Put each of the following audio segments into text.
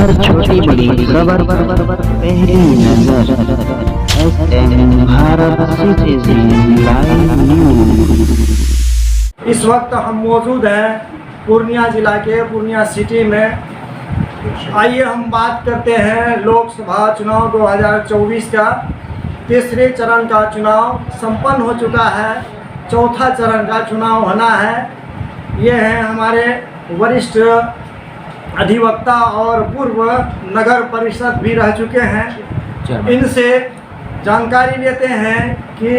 हर छोटी बड़ी खबर पर पहली नजर SM Bharat citizen live news. इस वक्त हम मौजूद हैं पूर्णिया जिला के पूर्णिया सिटी में। आइए हम बात करते हैं लोकसभा चुनाव 2024 का। तीसरे चरण का चुनाव संपन्न हो चुका है, चौथा चरण का चुनाव होना है। ये हैं हमारे वरिष्ठ अधिवक्ता और पूर्व नगर परिषद भी रह चुके हैं। इनसे जानकारी लेते हैं कि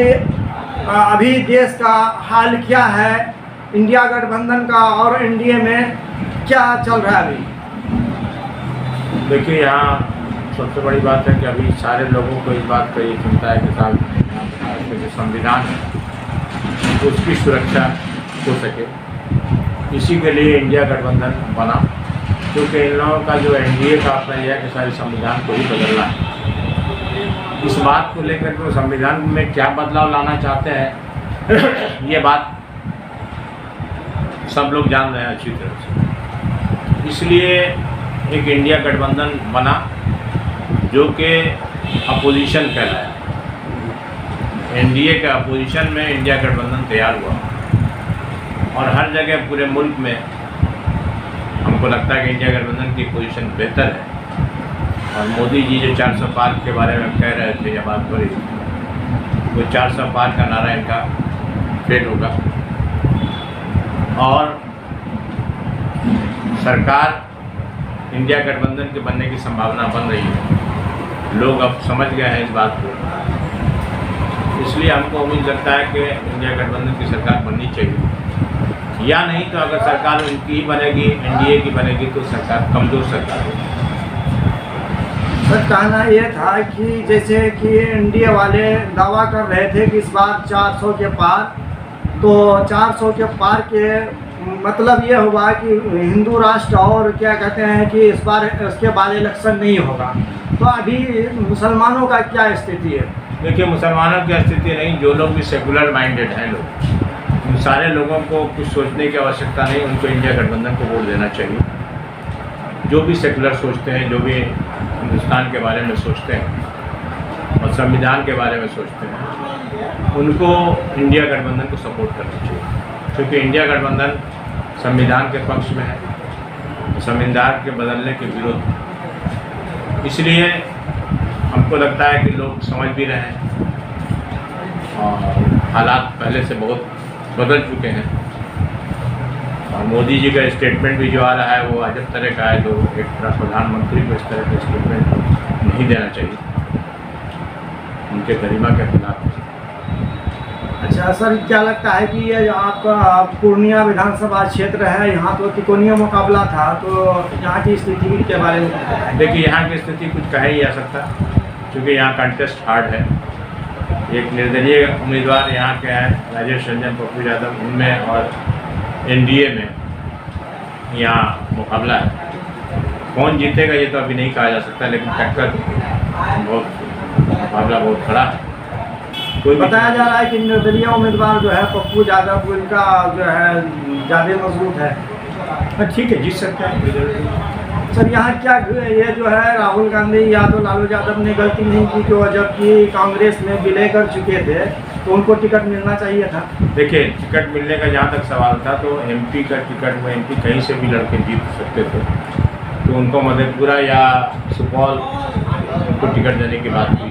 अभी देश का हाल क्या है, इंडिया गठबंधन का और एनडीए में क्या चल रहा है अभी। देखिए, यहाँ सबसे बड़ी बात है कि अभी सारे लोगों को इस बात का ये चिंता है कि भारत में जो संविधान है उसकी सुरक्षा हो सके। इसी के लिए इंडिया गठबंधन बना, क्योंकि इन लोगों का जो एनडीए का अपना यह है कि सारे संविधान को ही बदलना है। इस बात को लेकर के संविधान में क्या बदलाव लाना चाहते हैं ये बात सब लोग जान रहे हैं अच्छी तरह से। इसलिए एक इंडिया गठबंधन बना जो कि अपोजिशन कहलाया। एनडीए के अपोजिशन में इंडिया गठबंधन तैयार हुआ और हर जगह पूरे मुल्क में हमको लगता है कि इंडिया गठबंधन की पोजीशन बेहतर है। और मोदी जी जो 400 पार के बारे में कह रहे थे, यह बात बड़ी, वो 400 पार का नारा इनका फेल होगा और सरकार इंडिया गठबंधन के बनने की संभावना बन रही है। लोग अब समझ गए हैं इस बात को, इसलिए हमको उम्मीद लगता है कि इंडिया गठबंधन की सरकार बननी चाहिए। या नहीं तो अगर सरकार उनकी ही बनेगी, एनडीए की बनेगी, तो सरकार कमज़ोर सरकार होगी। सर, कहना ये था कि जैसे कि एनडीए वाले दावा कर रहे थे कि इस बार 400 के पार, तो 400 के पार के मतलब ये हुआ कि हिंदू राष्ट्र और क्या कहते हैं कि इस बार इसके बाद इलेक्शन नहीं होगा। तो अभी मुसलमानों का क्या स्थिति है? देखिए, मुसलमानों की स्थिति नहीं, जो लोग भी सेकुलर माइंडेड हैं लोग, उन सारे लोगों को कुछ सोचने की आवश्यकता नहीं, उनको इंडिया गठबंधन को वोट देना चाहिए। जो भी सेकुलर सोचते हैं, जो भी हिंदुस्तान के बारे में सोचते हैं और संविधान के बारे में सोचते हैं, उनको इंडिया गठबंधन को सपोर्ट करना चाहिए, क्योंकि इंडिया गठबंधन संविधान के पक्ष में है, संविधान के बदलने के विरोध में। इसलिए हमको लगता है कि लोग समझ भी रहे हैं और हालात पहले से बहुत बदल चुके हैं। और मोदी जी का स्टेटमेंट भी जो आ रहा है वो अजब तरह का है, जो एक तरह प्रधानमंत्री को इस तरह का स्टेटमेंट नहीं देना चाहिए, उनके गरिमा के खिलाफ। अच्छा सर, क्या लगता है कि ये आपका पूर्णिया विधानसभा क्षेत्र है, यहाँ तो त्रिकोणीय मुकाबला था, तो यहाँ की स्थिति के बारे में? देखिए, यहाँ की स्थिति कुछ कहा ही जा सकता, क्योंकि यहाँ कंटेस्ट हार्ड है। एक निर्दलीय उम्मीदवार यहाँ के हैं राजेश रंजन पप्पू यादव, उनमें और एनडीए में यहाँ मुकाबला है। कौन जीतेगा ये तो अभी नहीं कहा जा सकता, लेकिन टक्कर मुकाबला बहुत खड़ा है। कोई बताया जा रहा है कि निर्दलीय उम्मीदवार जो है पप्पू यादव, उनका जो है ज़्यादा मजबूत है। ठीक है, जीत सकते हैं। सर, यहाँ क्या ये जो है राहुल गांधी या तो लालू यादव ने गलती नहीं की, जो जबकि कांग्रेस में विलय कर चुके थे, तो उनको टिकट मिलना चाहिए था। देखिए, टिकट मिलने का जहाँ तक सवाल था, तो एमपी का टिकट वो एमपी कहीं से भी लड़के जीत सकते थे, तो उनको मधेपुरा या सुपौल उनको टिकट देने की बात हुई।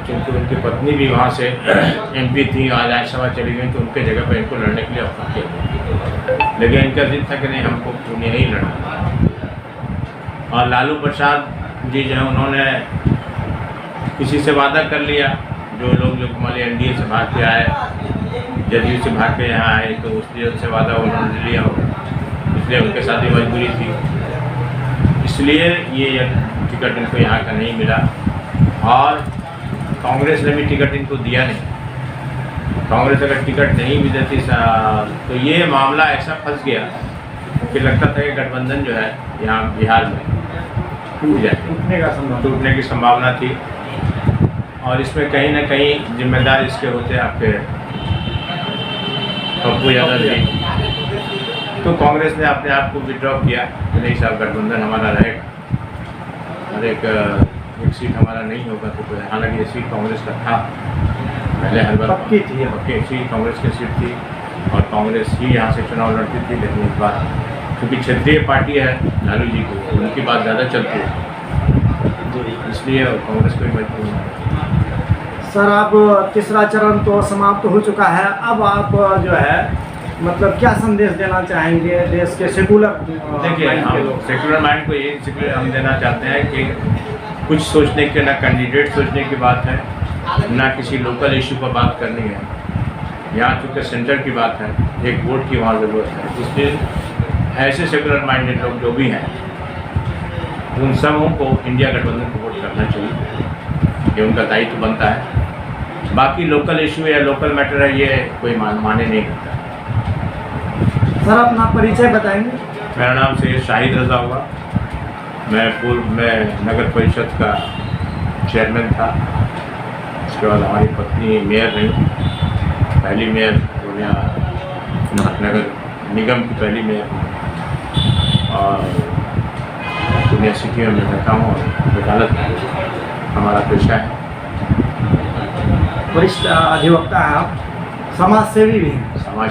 क्योंकि उनकी पत्नी भी वहाँ से एमपी थी, आज राज्यसभा चली गई, तो उनके जगह पर इनको लड़ने के लिए ऑफर किया, लेकिन इनका जिद था कि नहीं, हमको पूर्णिया ही लड़ना। और लालू प्रसाद जी जो है, उन्होंने किसी से वादा कर लिया, जो लोग जो हमारे एनडीए से भाग के आए, जदयू से भाग के यहाँ आए, तो उसलिए उनसे वादा उन्होंने लिया हो, इसलिए उनके साथ ही मजबूरी थी, इसलिए ये टिकट इनको यहाँ का नहीं मिला। और कांग्रेस ने भी टिकट इनको दिया नहीं। कांग्रेस अगर टिकट नहीं भी देती तो ये मामला ऐसा फंस गया कि लगता था कि गठबंधन जो है यहाँ बिहार में टूट जाए, टूटने की संभावना थी। और इसमें कहीं ना कहीं जिम्मेदार इसके होते आपके पप्पू यादव जी। तो कांग्रेस ने अपने आप को विड्रॉ किया कि नहीं साहब, गठबंधन हमारा रहेगा। और एक सीट हमारा नहीं होगा तो कोई, हालांकि ये सीट कांग्रेस का था पहले, हर बार पक्की थी, पक्की सीट कांग्रेस की सीट थी और कांग्रेस ही यहाँ से चुनाव लड़ती थी। लेकिन इस बार क्योंकि क्षेत्रीय पार्टी है लालू जी की, उनकी बात ज़्यादा चलती है, इसलिए कांग्रेस कोई मजबूर नहीं। सर अब तीसरा चरण तो समाप्त हो चुका है, अब आप जो है मतलब क्या संदेश देना चाहेंगे देश के सेकुलर देखिए, हम सेकुलर माइंड को ये हम देना चाहते हैं कि कुछ सोचने के, ना कैंडिडेट सोचने की बात है, ना किसी लोकल इशू पर बात करनी है। यहाँ चूँकि सेंटर की बात है, एक वोट की वहाँ ज़रूरत है, इसलिए ऐसे सेकुलर माइंडेड लोग जो भी हैं उन सबों को इंडिया गठबंधन को वोट करना चाहिए, ये उनका दायित्व बनता है। बाकी लोकल इशू या लोकल मैटर है ये कोई माने नहीं करता। सर अपना परिचय बताएंगे। मेरा नाम से शाहिद रजा हुआ, मैं पूर्व में नगर परिषद का चेयरमैन था, उसके बाद हमारी पत्नी मेयर रही, पहली मेयर पूर्णिया नगर निगम की पहली मेयर, और पूर्णिया सिटी में मैं रहता हूँ और वकालत हमारा पेशा है। वरिष्ठ अधिवक्ता हैं आप, समाज सेवी भी हैं। समाज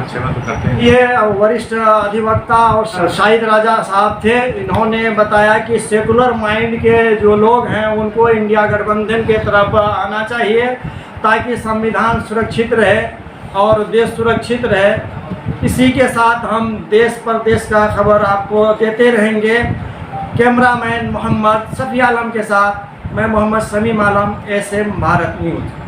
सेवा तो करते हैं। ये वरिष्ठ अधिवक्ता और शाहिद राजा साहब थे, इन्होंने बताया कि सेकुलर माइंड के जो लोग हैं उनको इंडिया गठबंधन के तरफ आना चाहिए ताकि संविधान सुरक्षित रहे और देश सुरक्षित रहे। इसी के साथ हम देश प्रदेश का खबर आपको देते रहेंगे। कैमरामैन मोहम्मद शफी आलम के साथ मैं मोहम्मद समीम आलम, SM भारत न्यूज़।